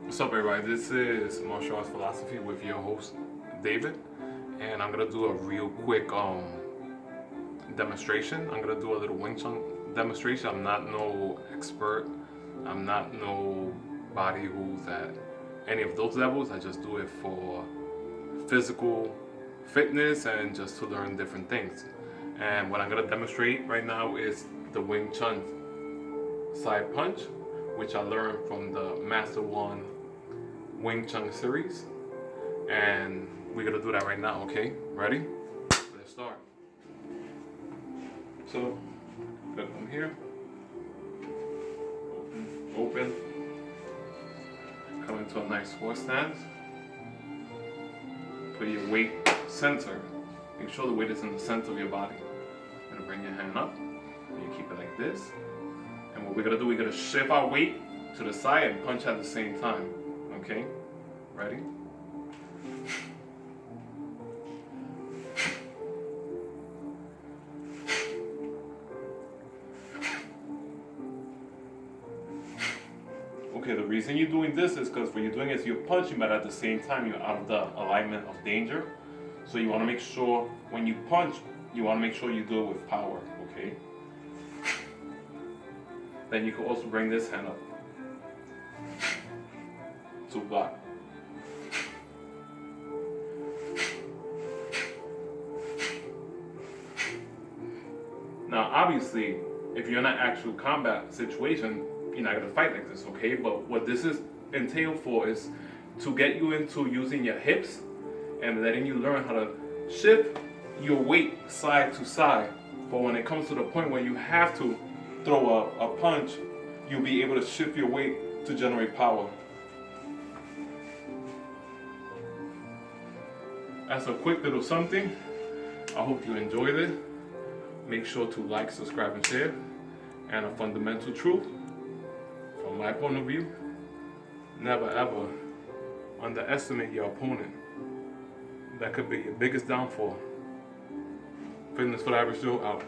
What's up, everybody? This is Martial Arts Philosophy with your host, David, and I'm gonna do a real quick demonstration. I'm gonna do a little Wing Chun demonstration. I'm not no expert. I'm not nobody who's at any of those levels. I just do it for physical fitness and just to learn different things. And what I'm gonna demonstrate right now is the Wing Chun side punch, which I learned from the Master One Wing Chun series, and we're gonna do that right now. Okay, ready? Let's start. So, gonna come here, open, come into a nice horse stance. Put your weight center. Make sure the weight is in the center of your body. You're gonna bring your hand up, and you keep it like this. And what we're gonna do, we're gonna shift our weight to the side and punch at the same time. Okay? Ready? Okay, the reason you're doing this is because when you're doing it, you're punching, but at the same time, you're out of the alignment of danger. So you want to make sure when you punch, you want to make sure you do it with power, okay? Then you can also bring this hand up to block. Now, obviously, if you're in an actual combat situation, you're not gonna fight like this, okay? But what this is entailed for is to get you into using your hips and letting you learn how to shift your weight side to side. For when it comes to the point where you have to throw a punch, you'll be able to shift your weight to generate power. That's a quick little something. I hope you enjoyed it. Make sure to like, subscribe, and share. And a fundamental truth, from my point of view, never ever underestimate your opponent. That could be your biggest downfall. Fitness for the Average Joe out.